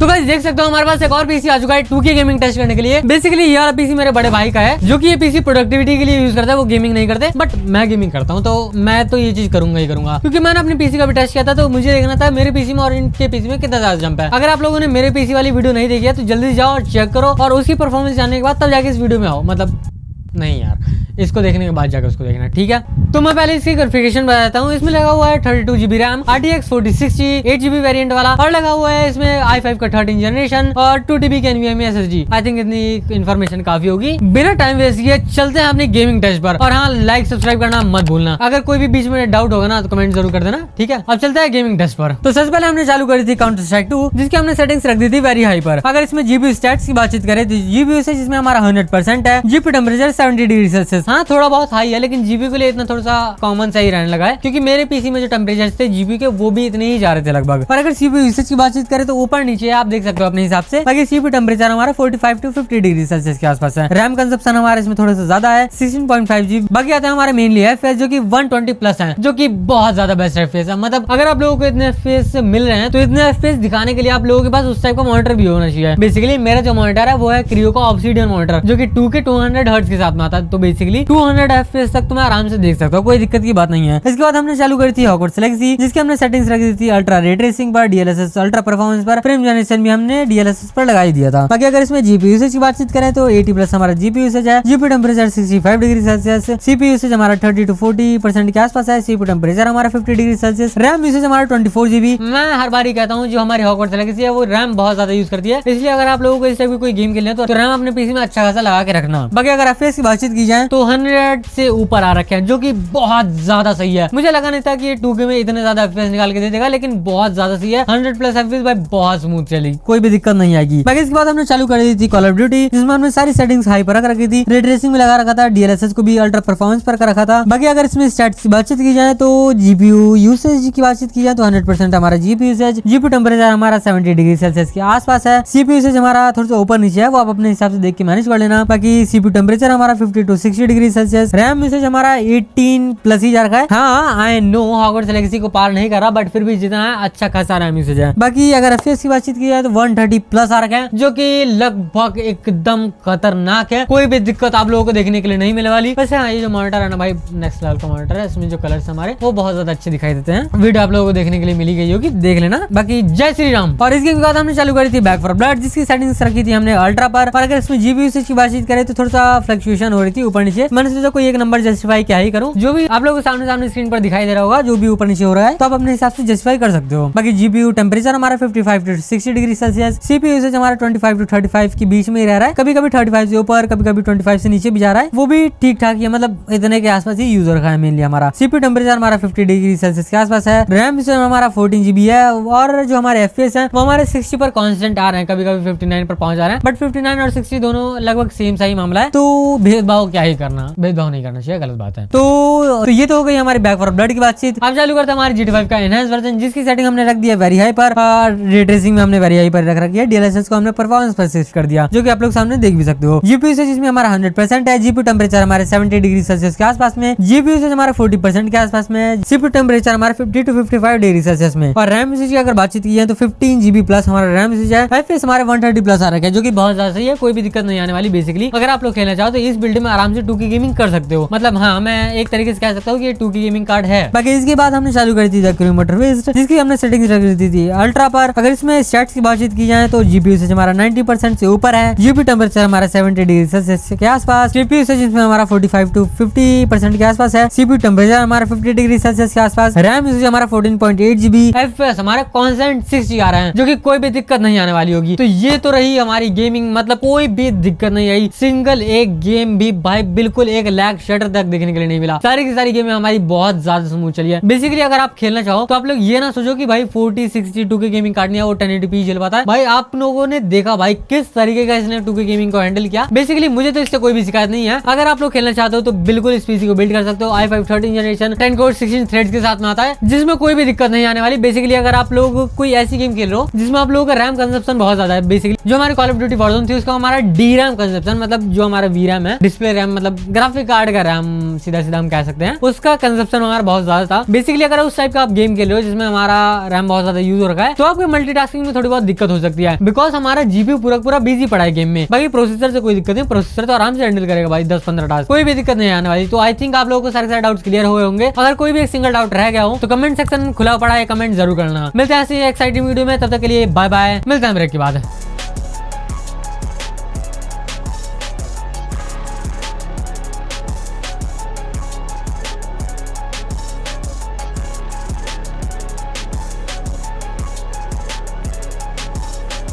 तो गाइस देख सकते हो हमारे पास एक और पीसी आ चुका है 2K गेमिंग टेस्ट करने के लिए। बेसिकली ये वाला पीसी मेरे बड़े भाई का है, जो कि ये पीसी प्रोडक्टिविटी के लिए यूज करता है, वो गेमिंग नहीं करते, बट मैं गेमिंग करता हूँ, तो मैं तो ये चीज करूंगा ही करूंगा, क्योंकि मैंने अपने पीसी का भी टेस्ट किया था, तो मुझे देखना था मेरे पीसी में और इनके पीसी में कितना ज्यादा जंप है। अगर आप लोगों ने मेरे पीसी वाली वीडियो नहीं देखी है तो जल्दी जाओ और चेक करो, और उसकी परफॉर्मेंस जानने के बाद तब जाके इस वीडियो में आओ। मतलब नहीं यार, इसको देखने के बाद जाकर उसको देखना, ठीक है। तो मैं पहले इसकी कॉन्फ़िगरेशन बताता हूँ। इसमें लगा हुआ है 32 GB RAM, RTX 4060 8 GB variant वाला, और लगा हुआ है इसमें i5 का 13 जनरेशन और 2 TB के NVMe SSD। आई थिंक इतनी इन्फॉर्मेशन काफी होगी। बिना टाइम वेस्ट किए चलते हैं अपनी गेमिंग टेस्ट पर। और हाँ, लाइक सब्सक्राइब करना मत भूलना। अगर कोई भी बीच में डाउट होगा ना तो कमेंट जरूर कर देना, ठीक है। अब चलते हैं गेमिंग टेस्ट पर। तो सबसे पहले हमने चालू करी थी काउंटर स्ट्राइक 2, जिसकी हमने सेटिंग्स रख दी थी वेरी हाई पर। अगर इसमें जीपीयू स्टैट्स की बातचीत करें तो जीपीयू यूसेज इसमें हमारा 100% है। जीपीयू टेम्परेचर 70 डिग्री सेल्सियस, हाँ थोड़ा बहुत हाई है, लेकिन जीपीयू के लिए इतना थोड़ा सा कॉमन सही रहने लगा है, क्योंकि मेरे पीसी में जो टेम्परेचर थे जीपीयू के वो भी इतने ही जा रहे थे लगभग। और अगर सीपीयू यूसेज की बातचीत करें तो ऊपर नीचे आप देख सकते हो अपने हिसाब से। बाकी सीपीयू टेम्परेचर हमारा 45 to 50 डिग्री सेल्सियस के आसपास है। रैम कंजप्शन हमारा इसमें थोड़ा सा ज्यादा है, 16.5 GB। बाकी आता है हमारे मेनली एफपीएस, जो कि 120 प्लस है, जो कि बहुत ज्यादा बेस्ट एफपीएस है। मतलब अगर आप लोगों को इतने एफपीएस मिल रहे हैं तो इतने एफपीएस दिखाने के लिए आप लोगों के पास उस टाइप का मॉनिटर भी होना चाहिए। बेसिकली मेरा जो मॉनिटर है वो है क्रियो का ऑब्सीडियन मॉनिटर, जो कि 2K 200 हर्ट्ज के साथ में आता है। तो बेसिकली 200 एफपीएस तक मैं आराम से देख सकता हूँ, कोई दिक्कत की बात नहीं है। इसके बाद हमने चालू करी थी हॉगवर्ट्स लेगेसी, जिसकी हमने सेटिंग्स रख दी थी अल्ट्रा रे ट्रेसिंग पर, डीएलएसएस अल्ट्रा परफॉर्मेंस पर, फ्रेम जनरेशन भी हमने डीएलएसएस पर लगा ही दिया था। बाकी अगर इसमें जीपीयू यूसेज की बातचीत करें तो 80 प्लस हमारा जीपीयू यूसेज है। GPU temperature 65 degree Celsius, CPU usage हमारा 30 to 40% के आसपास है। सीपीयू टेम्परेचर हमारा 50 डिग्री सेल्सियस, रैम यूसेज हमारा 24 GB। मैं हर बार ही कहता हूँ जो हमारी हॉगवर्ट्स लेगेसी है वो रैम बहुत ज्यादा यूज करती है, इसलिए अगर आप लोगों को इस टाइप की कोई गेम खेलनी है तो रैम अपने पीसी में अच्छा खासा लगा के रखना। बाकी अगर एफपीएस की बातचीत की जाए तो 100 से ऊपर आ रखे हैं, जो कि बहुत ज्यादा सही है। मुझे लगा नहीं था कि ये 2K में इतने ज्यादा एफपीएस निकाल के दे देगा, लेकिन बहुत ज्यादा सही है। 100 प्लस एफपीएस भाई बहुत स्मूथ चली, कोई भी दिक्कत नहीं आएगी। बाकी इसके बाद हमने चालू कर दी थी कॉल ऑफ ड्यूटी, जिसमें हमने सारी सेटिंग्स हाई पर रखी थी, रे ट्रेसिंग में लगा रखा था, डीएलएसएस को भी अल्ट्रा परफॉर्मेंस पर कर रखा था। बाकी अगर इसमें स्टैट्स की बातचीत की जाए तो जीपीयू यूसेज की बातचीत की जाए तो 100% हमारा जीपीयू यूसेज। जीपीयू टेम्परेचर हमारा 70 डिग्री सेल्सियस के आसपास है। सीपीयू यूसेज हमारा थोड़ा सा ऊपर नीचे है, वो आप अपने हिसाब से देख के मैनेज कर लेना। बाकी सीपीयू टेम्परेचर हमारा 50 to 60 degree Celsius, RAM usage हमारा 18 प्लस ही जा रखा है। हाँ आई नो हॉगवर्ट्स लेगेसी को पार नहीं कर रहा, बट फिर भी जितना है अच्छा खासा रैम यूसेज है। बाकी अगर एफपीएस की बातचीत की जाए तो 130 प्लस आ रखा है, जो कि लगभग एकदम खतरनाक है। कोई भी दिक्कत आप लोगों को देखने के लिए नहीं मिलने वाली। वैसे हाँ, ये जो मॉनिटर है ना भाई, नेक्स्ट लेवल का मॉनिटर है। इसमें जो कलर्स हमारे वो बहुत ज्यादा अच्छे दिखाई देते हैं। वीडियो आप लोगों को देखने के लिए मिली गई होगी, देख लेना। बाकी जय श्री राम। और इसके बाद हमने चालू करी थी बैक फॉर ब्लड, जिसकी सेटिंग्स रखी थी हमने अल्ट्रा पर। और अगर इसमें जीपीयू यूसेज की बातचीत करें तो थोड़ा सा फ्लक्चुएशन हो रही थी ऊपर नीचे। मैंने सोचा कोई एक नंबर जस्टिफाई क्या ही करूं, जो भी आप लोगों को सामने स्क्रीन पर दिखाई दे रहा होगा, जो भी ऊपर नीचे हो रहा है, तो आप अपने हिसाब से जस्टिफाई कर सकते हो। बाकी जीपीयू टेम्परेचर हमारा 55 to 60 degree Celsius, CPU usage हमारा 25 to 35 के बीच में ही रह रहा है। कभी कभी 35 से ऊपर, कभी कभी 25 से नीचे भी जा रहा है, वो भी ठीक ठाक ही है। मतलब इतने के आसपास ही यूज रखा है मेनली हमारा। सीपीयू टेम्परेचर हमारा 50 डिग्री सेल्सियस के आसपास है। रैम यूसेज हमारा 14 GB है, और जो हमारे एफपीएस है वो हमारे 60 पर कांस्टेंट आ रहे हैं, कभी कभी 59 पर पहुंच जा रहे हैं, बट 59 और 60 दोनों लगभग सेम सा ही मामला है। तो भेदभाव क्या ही करना, भेदभाव नहीं करना चाहिए, गलत बात है। तो ये तो हो गई हमारी बैक फॉर ब्लड की बातचीत। अब चालू करते हैं हमारी GT5 का एनहांस वर्जन, जिसकी सेटिंग हमने रख दिया वेरी हाई पर, और रे ट्रेसिंग में हमने वेरी हाई पर रख रखी है। डीएलएसएस को हमने परफॉर्मेंस पर शिफ्ट कर दिया, जो कि आप लोग सामने देख भी सकते हो। जीपीयू यूसेज इसमें हमारा 100% है। जीपीयू टेम्परेचर हमारे 70 डिग्री सेल्सियस के आसपास में, जीपीयू यूसेज हमारा 40% के आसपास में, सीपीयू टेम्परेचर हमारा 50 to 55 डिग्री सेल्सियस में, और रैम यूसेज की अगर बातचीत की जाए तो 15 GB प्लस हमारा रैम यूसेज है। एफपीएस हमारे 130 प्लस आ रखा है, जो कि बहुत ज्यादा सही है, कोई भी दिक्कत नहीं आने वाली। बेसिकली अगर आप लोग खेलना चाहो तो इस बिल्ड में आराम से 2K गेमिंग कर सकते हो। मतलब हाँ, मैं एक तरीके से कह सकता हूँ कि ये 2K गेमिंग कार्ड है। बाकी इसके बाद हमने चालू कर दी थी क्रियो मोटर वेस्ट, जिसकी हमने सेटिंग्स रख दी थी अल्ट्रा पर। अगर इसमें स्टैट्स की बातचीत की जाए तो जीपीयू यूसेज हमारा 90% से ऊपर है। जीपीयू टेम्परेचर हमारा 70 डिग्री सेल्सियस के आसपास, सीपीयू यूसेज इसमें हमारा 45 to 50% के आसपास है। सीपीयू टेम्परेचर हमारा 50 डिग्री सेल्सियस के आसपास, रैम यूसेज हमारा 14.8 GB, एफपीएस हमारा कांस्टेंट 60 आ रहे हैं, जो कि कोई भी दिक्कत नहीं आने वाली होगी। तो ये तो रही हमारी गेमिंग, मतलब कोई भी दिक्कत नहीं आई। सिंगल एक गेम भी भाई बिल्कुल एक लैग शटर तक देखने के लिए नहीं मिला। सारी की सारी गेमें हमारी बहुत ज्यादा स्मूथ चली है। बेसिकली अगर आप खेलना चाहो तो आप लोग ये ना सोचो कि भाई 40 60 2K गेमिंग कार्ड नहीं है, वो 1080p चल पाता है। भाई आप लोगों ने देखा भाई किस तरीके का इसने 2K गेमिंग को हैंडल किया। बेसिकली मुझे तो इससे कोई भी शिकायत नहीं है। अगर आप लोग खेलना चाहते हो तो बिल्कुल इस पीसी को बिल्ड कर सकते हो। i5 13 जनरेशन 10 कोर 16 थ्रेड्स के साथ में आता है, जिसमें कोई भी दिक्कत नहीं आने वाली। बेसिकली अगर आप लोग कोई ऐसी गेम खेल रहे हो जिसमें आप लोगों का रैम कंजप्शन बहुत ज्यादा है, बेसिकली जो हमारी कॉल ऑफ ड्यूटी वॉरज़ोन थी उसका हमारा डी रैम कंजप्शन, मतलब जो हमारा वी रैम है, डिस्प्ले रैम, मतलब ग्राफिक कार्ड का रैम, सीधा सीधा हम कह सकते हैं, उसका कंजप्शन हमारा बहुत ज्यादा था। बेसिकली अगर उस टाइप का आप गेम खेल रहे हो जिसमें हमारा रैम बहुत ज्यादा यूज हो रखा है, तो आपको मल्टीटास्किंग में थोड़ी बहुत दिक्कत हो सकती है, बिकॉज हमारा जीपीयू पूरा बिजी पड़ा है गेम में। बाकी प्रोसेसर से कोई दिक्कत नहीं, प्रोसेसर तो आराम से हैंडल करेगा भाई 10-15 टास्क, कोई भी दिक्कत नहीं आने वाली। तो आई थिंक आप लोगों को सारे डाउट्स क्लियर हुए होंगे। अगर कोई भी एक सिंगल डाउट रह गया हो तो कमेंट सेक्शन खुला पड़ा है, कमेंट जरूर करना। मिलते हैं ऐसे एक्साइटिंग वीडियो में, तब तक के लिए बाय बाय, मिलते हैं ब्रेक के बाद।